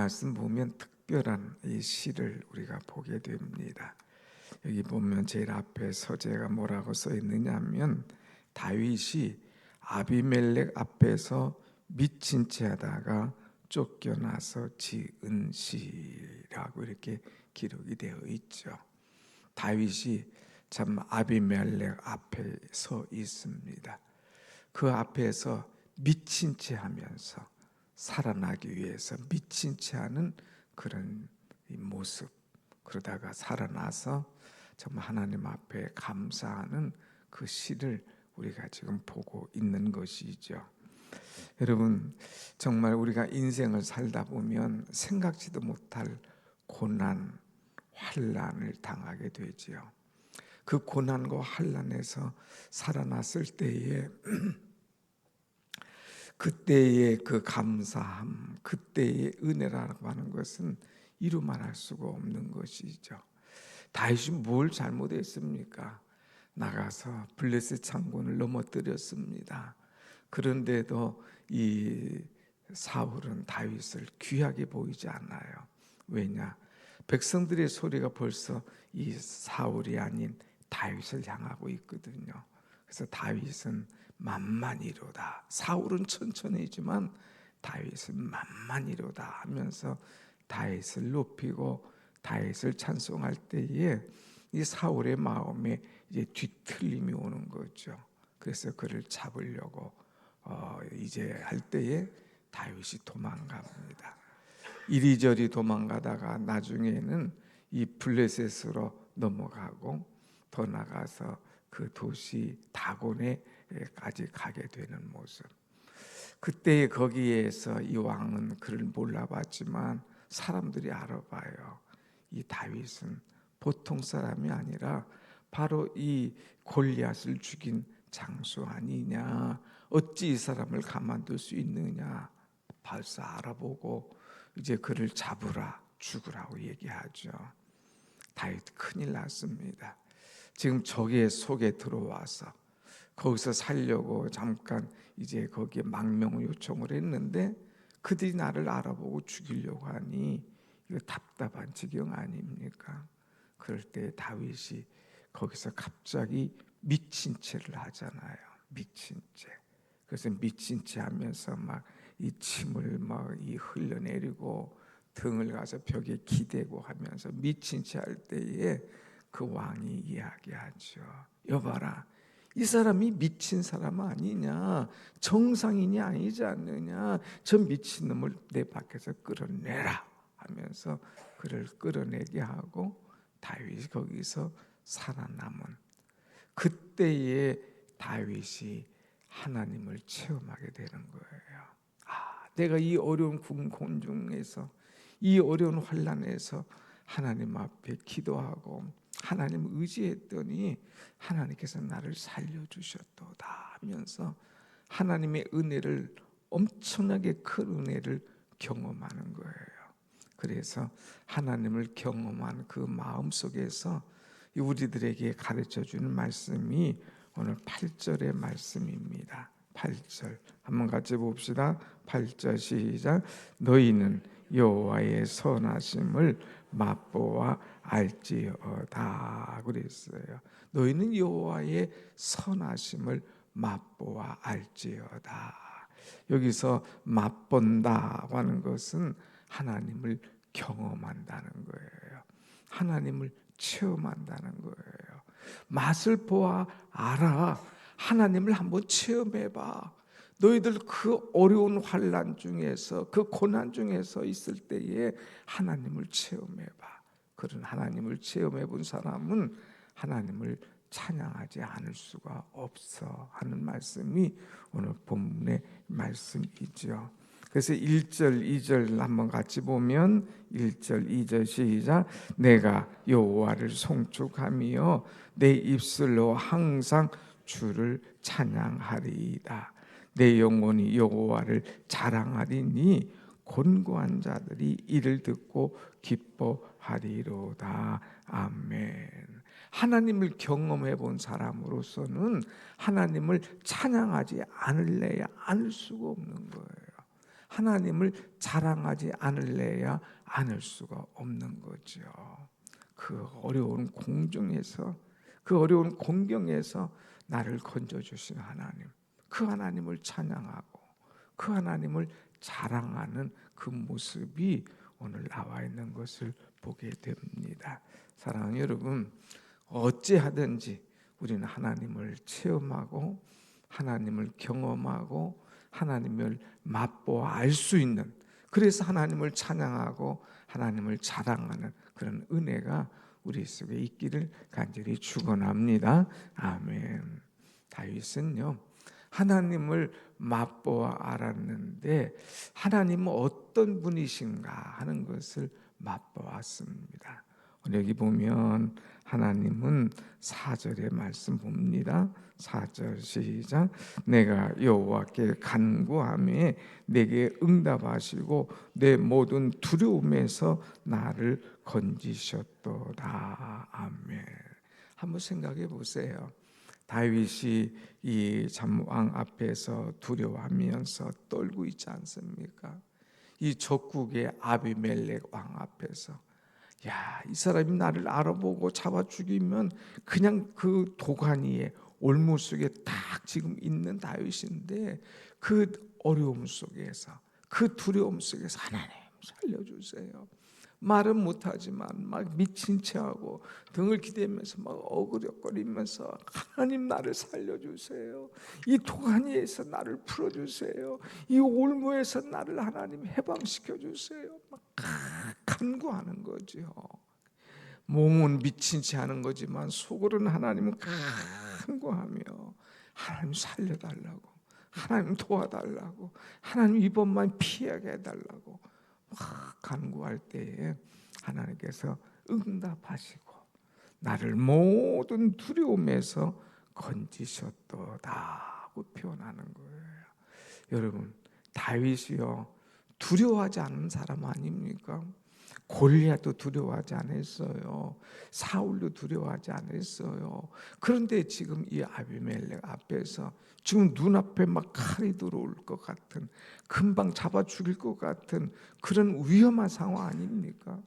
말씀 보면 특별한 이 시를 우리가 보게 됩니다. 여기 보면 제일 앞에 서재가 뭐라고 써 있느냐면 다윗이 아비멜렉 앞에서 미친 채 하다가 쫓겨나서 지은 시라고 이렇게 기록이 되어 있죠. 다윗이 참 아비멜렉 앞에 서 있습니다. 그 앞에서 미친 채 하면서 살아나기 위해서 미친 채 하는 그런 이 모습, 그러다가 살아나서 정말 하나님 앞에 감사하는 그 시를 우리가 지금 보고 있는 것이죠. 여러분, 정말 우리가 인생을 살다 보면 생각지도 못할 고난, 환난을 당하게 되지요. 그 고난과 환난에서 살아났을 때에 그때의 그 감사함, 그때의 은혜라고 하는 것은 이루 말할 수가 없는 것이죠. 다윗이 뭘 잘못했습니까? 나가서 블레셋 창군을 넘어뜨렸습니다. 그런데도 이 사울은 다윗을 귀하게 보이지 않아요. 왜냐? 백성들의 소리가 벌써 이 사울이 아닌 다윗을 향하고 있거든요. 그래서 다윗은 만만이로다. 사울은 천천히지만 다윗은 만만이로다 하면서 다윗을 높이고 다윗을 찬송할 때에 이 사울의 마음에 이제 뒤틀림이 오는 거죠. 그래서 그를 잡으려고 이제 할 때에 다윗이 도망갑니다. 이리저리 도망가다가 나중에는 이 블레셋으로 넘어가고 더 나가서 그 도시 다곤에까지 가게 되는 모습. 그때 거기에서 이 왕은 그를 몰라봤지만 사람들이 알아봐요. 이 다윗은 보통 사람이 아니라 바로 이 골리앗을 죽인 장수 아니냐, 어찌 이 사람을 가만둘 수 있느냐, 벌써 알아보고 이제 그를 잡으라, 죽으라고 얘기하죠. 다윗 큰일 났습니다. 지금 적의 속에 들어와서 거기서 살려고 잠깐 이제 거기에 망명 요청을 했는데 그들이 나를 알아보고 죽이려고 하니 이거 답답한 지경 아닙니까? 그럴 때 다윗이 거기서 갑자기 미친 채를 하잖아요. 미친 채. 그래서 미친 채 하면서 막 이 침을 막 이 흘려내리고 등을 가서 벽에 기대고 하면서 미친 채 할 때에 그 왕이 이야기하죠. 여봐라, 이 사람이 미친 사람 아니냐, 정상인이 아니지 않느냐, 저 미친놈을 내 밖에서 끌어내라 하면서 그를 끌어내게 하고 다윗이 거기서 살아남은 그때에 다윗이 하나님을 체험하게 되는 거예요. 내가 이 어려운 곤중에서, 이 어려운 환난에서 하나님 앞에 기도하고 하나님 의지했더니 하나님께서 나를 살려주셨도다 하면서 하나님의 은혜를, 엄청나게 큰 은혜를 경험하는 거예요. 그래서 하나님을 경험한 그 마음 속에서 우리들에게 가르쳐주는 말씀이 오늘 8절의 말씀입니다. 8절 한번 같이 봅시다. 8절 시작. 너희는 여호와의 선하심을 맛보아 알지어다 그랬어요. 너희는 여호와의 선하심을 맛보아 알지어다. 여기서 맛본다고 하는 것은 하나님을 경험한다는 거예요. 하나님을 체험한다는 거예요. 맛을 보아 알아. 하나님을 한번 체험해봐. 너희들 그 어려운 환난 중에서, 그 고난 중에서 있을 때에 하나님을 체험해봐. 그런 하나님을 체험해 본 사람은 하나님을 찬양하지 않을 수가 없어 하는 말씀이 오늘 본문의 말씀이죠. 그래서 1절, 2절 한번 같이 보면 1절, 2절 시작. 내가 여호와를 송축하며 내 입술로 항상 주를 찬양하리이다. 내 영혼이 여호와를 자랑하리니 곤고한 자들이 이를 듣고 기뻐하리로다. 아멘. 하나님을 경험해 본 사람으로서는 하나님을 찬양하지 않을 수가 없는 거예요. 하나님을 자랑하지 않을래야 않을 수가 없는 거죠. 그 어려운 공중에서, 그 어려운 공경에서 나를 건져주신 하나님, 그 하나님을 찬양하고 그 하나님을 자랑하는 그 모습이 오늘 나와 있는 것을 보게 됩니다. 사랑하는 여러분, 어찌하든지 우리는 하나님을 체험하고 하나님을 경험하고 하나님을 맛보아 알 수 있는, 그래서 하나님을 찬양하고 하나님을 자랑하는 그런 은혜가 우리 속에 있기를 간절히 축원합니다. 아멘. 다윗은요, 하나님을 맛보아 알았는데 하나님은 어떤 분이신가 하는 것을 맛보았습니다. 여기 보면 하나님은 4절의 말씀 봅니다. 4절 시작. 내가 여호와께 간구하매 내게 응답하시고 내 모든 두려움에서 나를 건지셨도다. 아멘. 한번 생각해 보세요. 다윗이 이 잠왕 앞에서 두려워하면서 떨고 있지 않습니까? 이 적국의 아비멜렉 왕 앞에서, 야, 이 사람이 나를 알아보고 잡아 죽이면 그냥 그 도가니에 올무 속에 딱 지금 있는 다윗인데, 그 어려움 속에서, 그 두려움 속에서 하나님 살려주세요. 말은 못하지만 막 미친 체하고 등을 기대면서 막 어그적거리면서 하나님 나를 살려주세요. 이 도가니에서 나를 풀어주세요. 이 올무에서 나를 하나님 해방시켜주세요. 막 간구하는 거죠. 몸은 미친 채 하는 거지만 속으로는 하나님은 간구하며 하나님 살려달라고, 하나님 도와달라고, 하나님 이번만 피하게 해달라고 막 간구할 때에 하나님께서 응답하시고 나를 모든 두려움에서 건지셨도다고 표현하는 거예요. 여러분, 다윗이요 두려워하지 않는 사람 아닙니까? 골리앗도 두려워하지 않았어요. 사울도 두려워하지 않았어요. 그런데 지금 이 아비멜렉 앞에서 지금 눈앞에 막 칼이 들어올 것 같은, 금방 잡아 죽일 것 같은 그런 위험한 상황 아닙니까?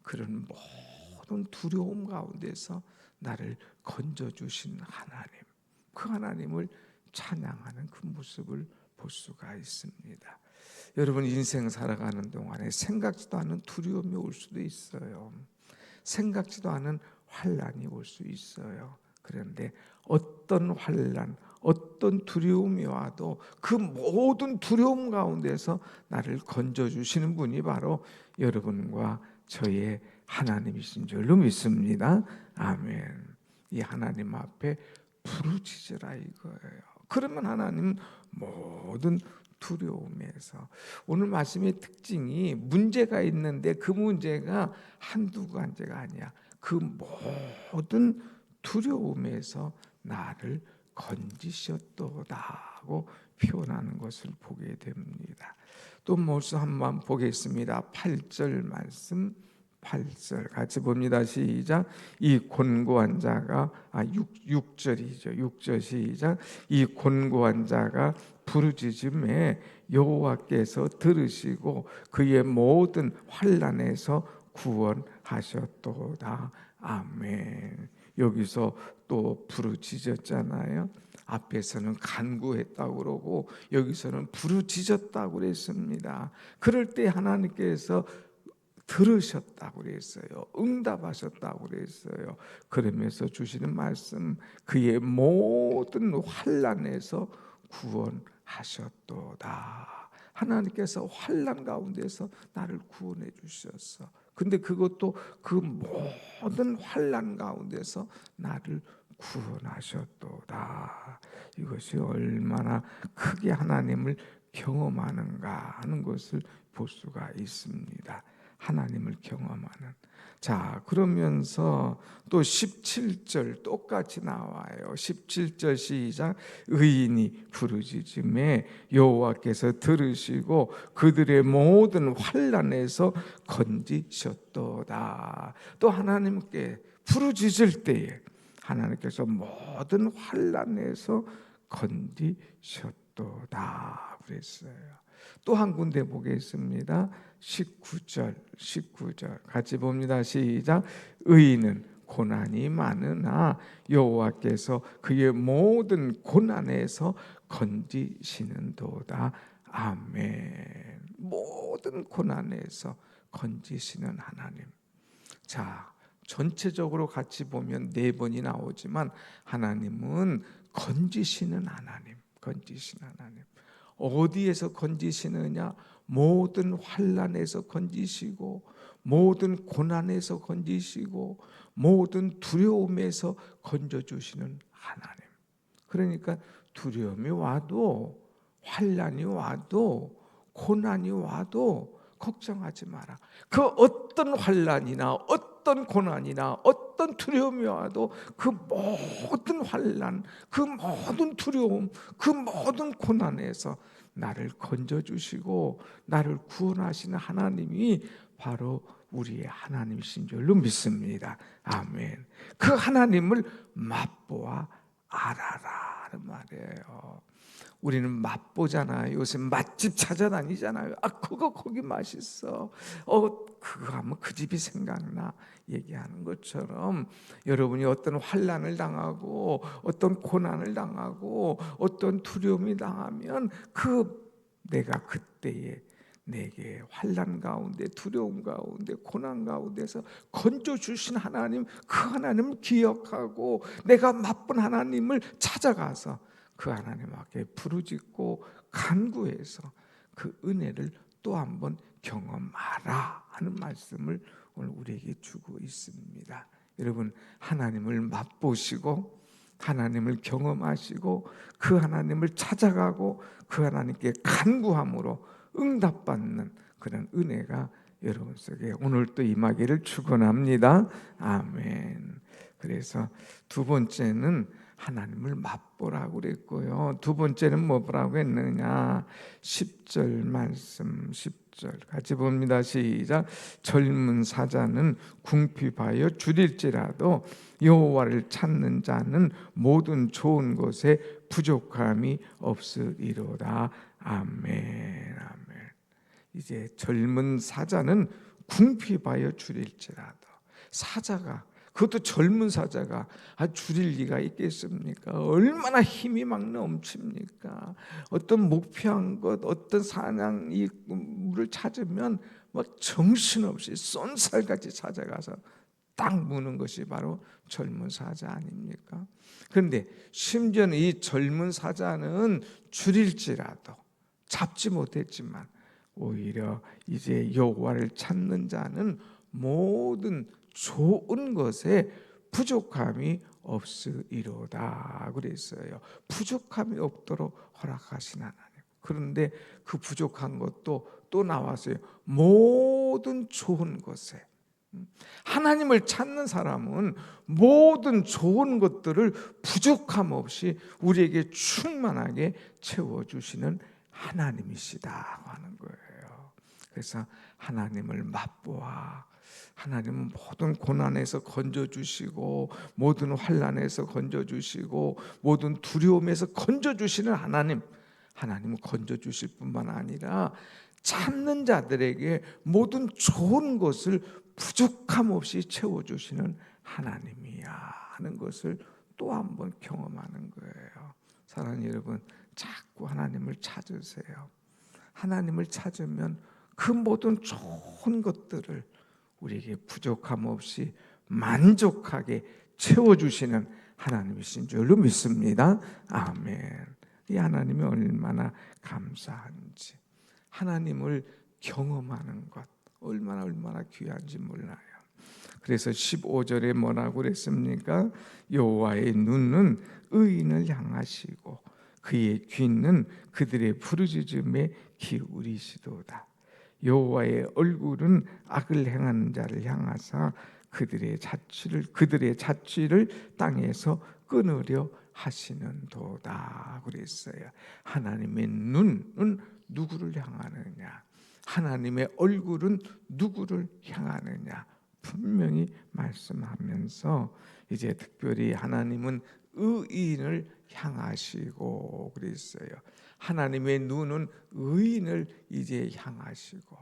그런 모든 두려움 가운데서 나를 건져주신 하나님, 그 하나님을 찬양하는 그 모습을 볼 수가 있습니다. 여러분, 인생 살아가는 동안에 생각지도 않은 두려움이 올 수도 있어요. 생각지도 않은 환난이 올 수 있어요. 그런데 어떤 환난, 어떤 두려움이 와도 그 모든 두려움 가운데서 나를 건져주시는 분이 바로 여러분과 저의 하나님이신 줄로 믿습니다. 아멘. 이 하나님 앞에 부르짖으라 이거예요. 그러면 하나님 모든 두려움에서, 오늘 말씀의 특징이 문제가 있는데 그 문제가 한두 가지가 아니야. 그 모든 두려움에서 나를 건지셨도다고 표현하는 것을 보게 됩니다. 또 모습 한번 보겠습니다. 8절 말씀, 8절 같이 봅니다. 시작. 이 곤고한 자가 6절이죠. 6절 시작. 이 곤고한 자가 부르짖음에 여호와께서 들으시고 그의 모든 환난에서 구원하셨도다. 아멘. 여기서 또 부르짖었잖아요. 앞에서는 간구했다고 그러고 여기서는 부르짖었다고 그랬습니다. 그럴 때 하나님께서 들으셨다고 그랬어요. 응답하셨다고 그랬어요. 그러면서 주시는 말씀, 그의 모든 환난에서 구원하셨도다. 하나님께서 환난 가운데서 나를 구원해 주셨어. 근데 그것도 그 모든 환난 가운데서 나를 구원하셨도다. 이것이 얼마나 크게 하나님을 경험하는가 하는 것을 볼 수가 있습니다. 하나님을 경험하는. 자, 그러면서 또 17절 똑같이 나와요. 17절 시작. 의인이 부르짖음에 여호와께서 들으시고 그들의 모든 환난에서 건지셨도다. 또 하나님께 부르짖을 때에 하나님께서 모든 환난에서 건지셨도다 그랬어요. 또 한 군데 보겠습니다. 19절 같이 봅니다. 시작. 의인은 고난이 많으나 여호와께서 그의 모든 고난에서 건지시는도다. 아멘. 모든 고난에서 건지시는 하나님. 자, 전체적으로 같이 보면 4번이 나오지만 하나님은 건지시는 하나님, 건지시는 하나님. 어디에서 건지시느냐? 모든 환난에서 건지시고, 모든 고난에서 건지시고, 모든 두려움에서 건져주시는 하나님. 그러니까 두려움이 와도, 환난이 와도, 고난이 와도 걱정하지 마라. 그 어떤 환난이나 어떤 고난이나 어떤 두려움이 와도 그 모든 환난, 그 모든 두려움, 그 모든 고난에서 나를 건져주시고 나를 구원하시는 하나님이 바로 우리의 하나님이신 줄로 믿습니다. 아멘. 그 하나님을 맛보아 알아라 하는 말이에요. 우리는 맛보잖아요. 요새 맛집 찾아다니잖아요. 그거 거기 맛있어. 그거 하면 그 집이 생각나. 얘기하는 것처럼 여러분이 어떤 환난을 당하고 어떤 고난을 당하고 어떤 두려움이 당하면 내가 그때에 내게 환난 가운데 두려움 가운데 고난 가운데서 건져주신 하나님, 그 하나님을 기억하고 내가 맛본 하나님을 찾아가서 그 하나님 앞에 부르짖고 간구해서 그 은혜를 또 한번 경험하라 하는 말씀을 오늘 우리에게 주고 있습니다. 여러분, 하나님을 맛보시고 하나님을 경험하시고 그 하나님을 찾아가고 그 하나님께 간구함으로 응답받는 그런 은혜가 여러분 속에 오늘 또 임하기를 축원합니다. 아멘. 그래서 두 번째는 하나님을 맛보라고 그랬고요. 두 번째는 뭐라고 했느냐? 10절 말씀 10절 같이 봅니다. 시작. 젊은 사자는 궁핍하여 줄일지라도 여호와를 찾는 자는 모든 좋은 것에 부족함이 없으리로다. 아멘. 아멘. 이제 젊은 사자는 궁핍하여 줄일지라도, 사자가, 그것도 젊은 사자가 줄일 리가 있겠습니까? 얼마나 힘이 막 넘칩니까? 어떤 목표한 것, 어떤 사냥물을 찾으면 막 정신없이 쏜살같이 찾아가서 딱 무는 것이 바로 젊은 사자 아닙니까? 그런데 심지어는 이 젊은 사자는 줄일지라도 잡지 못했지만 오히려 이제 여호와를 찾는 자는 모든 좋은 것에 부족함이 없으리로다 그랬어요. 부족함이 없도록 허락하신 하나님. 그런데 그 부족한 것도 또 나왔어요. 모든 좋은 것에. 하나님을 찾는 사람은 모든 좋은 것들을 부족함 없이 우리에게 충만하게 채워주시는 하나님이시다 하는 거예요. 그래서 하나님을 맛보아. 하나님은 모든 고난에서 건져주시고 모든 환난에서 건져주시고 모든 두려움에서 건져주시는 하나님. 하나님은 건져주실 뿐만 아니라 찾는 자들에게 모든 좋은 것을 부족함 없이 채워주시는 하나님이야 하는 것을 또 한 번 경험하는 거예요. 사랑하는 여러분, 자꾸 하나님을 찾으세요. 하나님을 찾으면 그 모든 좋은 것들을 우리에게 부족함 없이 만족하게 채워주시는 하나님이신 줄로 믿습니다. 아멘. 이 하나님이 얼마나 감사한지, 하나님을 경험하는 것 얼마나 귀한지 몰라요. 그래서 15절에 뭐라고 그랬습니까? 여호와의 눈은 의인을 향하시고 그의 귀는 그들의 부르짖음에 기울이시도다. 여호와의 얼굴은 악을 행하는 자를 향하사 그들의 자취를 땅에서 끊으려 하시는도다 그랬어요. 하나님의 눈은 누구를 향하느냐? 하나님의 얼굴은 누구를 향하느냐? 분명히 말씀하면서 이제 특별히 하나님은 의인을 향하시고 그랬어요. 하나님의 눈은 의인을 이제 향하시고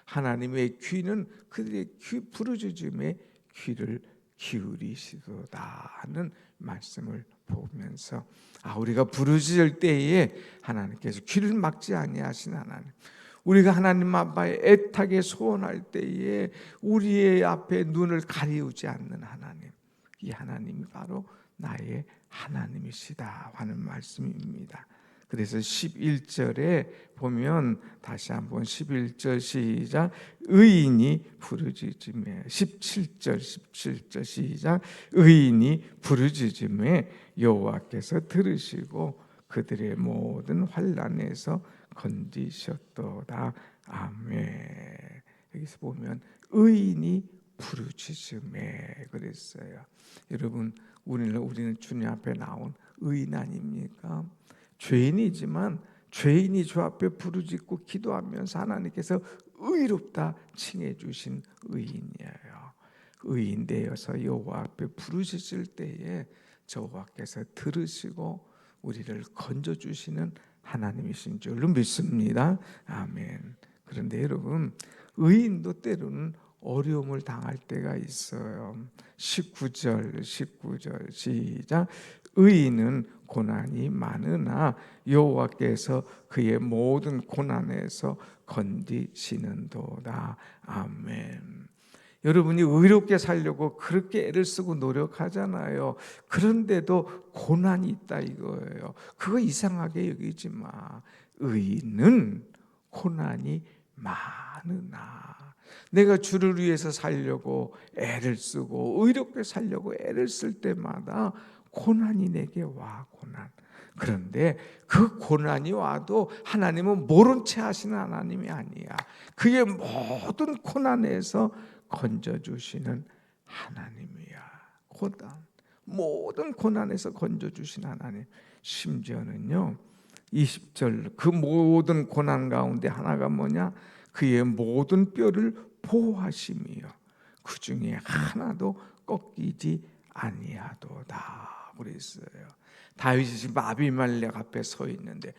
하나님의 귀는 그들의 부르짖음에 귀를 기울이시도다 하는 말씀을 보면서 우리가 부르짖을 때에 하나님께서 귀를 막지 아니하신 하나님, 우리가 하나님 앞에 애타게 소원할 때에 우리의 앞에 눈을 가리우지 않는 하나님, 이 하나님이 바로 나의 하나님이시다 하는 말씀입니다. 그래서 11절에 보면 다시 한번 11절 시작, 의인이 부르짖음에, 17절 시작, 의인이 부르짖음에 여호와께서 들으시고 그들의 모든 환난에서 건지셨도다. 아멘. 여기서 보면 의인이 부르짖음에 그랬어요. 여러분, 우리는 주님 앞에 나온 의인 아닙니까? 죄인이지만 죄인이 주 앞에 부르짖고 기도하면서 하나님께서 의롭다 칭해 주신 의인이에요. 의인 되어서 여호와 앞에 부르짖을 때에 여호와께서 들으시고 우리를 건져 주시는 하나님이신 줄로 믿습니다. 아멘. 그런데 여러분, 의인도 때로는 어려움을 당할 때가 있어요. 19절 시작, 의인은 고난이 많으나 여호와께서 그의 모든 고난에서 건지시는도다. 아멘. 여러분이 의롭게 살려고 그렇게 애를 쓰고 노력하잖아요. 그런데도 고난이 있다 이거예요. 그거 이상하게 여기지 마. 의인은 고난이 많으나, 내가 주를 위해서 살려고 애를 쓰고 의롭게 살려고 애를 쓸 때마다 고난이 내게 와. 고난. 그런데 그 고난이 와도 하나님은 모른 채 하시는 하나님이 아니야. 그의 모든 고난에서 건져주시는 하나님이야. 모든 고난에서 건져주신 하나님. 심지어는요 20절, 그 모든 고난 가운데 하나가 뭐냐? 그의 모든 뼈를 보호하심이요 그 중에 하나도 꺾이지 아니하도다 그랬어요. 다윗이 지금 아비멜렉 앞에 서 있는데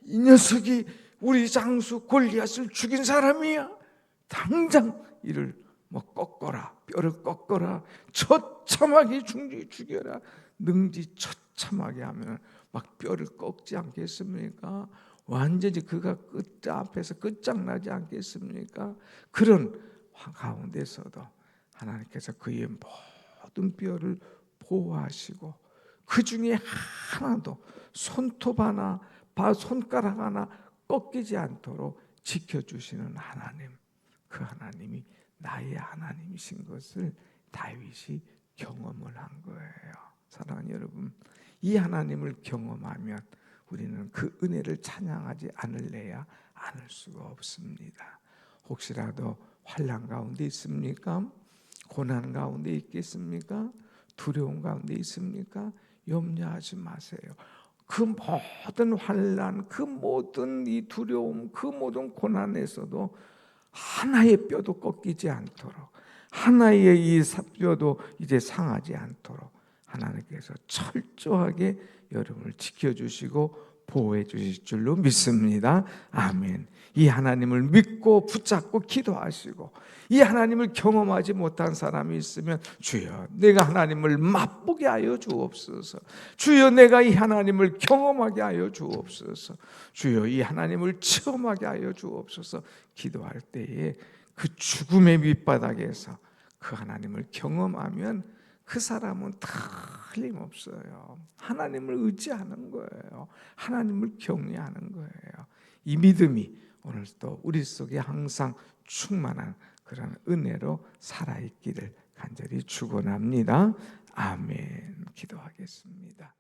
이 녀석이 우리 장수 골리앗을 죽인 사람이야. 당장 이를 꺾어라, 뼈를 꺾어라, 처참하게 죽여라. 능지처참하게 하면 막 뼈를 꺾지 않겠습니까? 완전히 그가 앞에서 끝장나지 않겠습니까? 그런 가운데서도 하나님께서 그의 모든 뼈를 보호하시고 그 중에 하나도 손톱 하나, 손가락 하나 꺾이지 않도록 지켜주시는 하나님, 그 하나님이 나의 하나님이신 것을 다윗이 경험을 한 거예요. 사랑하는 여러분, 이 하나님을 경험하면 우리는 그 은혜를 찬양하지 않을래야 않을 수가 없습니다. 혹시라도 환난 가운데 있습니까? 고난 가운데 있겠습니까? 두려움 가운데 있습니까? 염려하지 마세요. 그 모든 환난, 그 모든 이 두려움, 그 모든 고난에서도 하나의 뼈도 꺾이지 않도록, 하나의 이 뼈도 이제 상하지 않도록 하나님께서 철저하게 여러분을 지켜주시고 보호해 주실 줄로 믿습니다. 아멘. 이 하나님을 믿고 붙잡고 기도하시고 이 하나님을 경험하지 못한 사람이 있으면 주여 내가 하나님을 맛보게 하여 주옵소서. 주여 내가 이 하나님을 경험하게 하여 주옵소서. 주여 이 하나님을 체험하게 하여 주옵소서. 기도할 때에 그 죽음의 밑바닥에서 그 하나님을 경험하면 그 사람은 틀림없어요. 하나님을 의지하는 거예요. 하나님을 경외하는 거예요. 이 믿음이 오늘 또 우리 속에 항상 충만한 그런 은혜로 살아있기를 간절히 축원합니다. 아멘. 기도하겠습니다.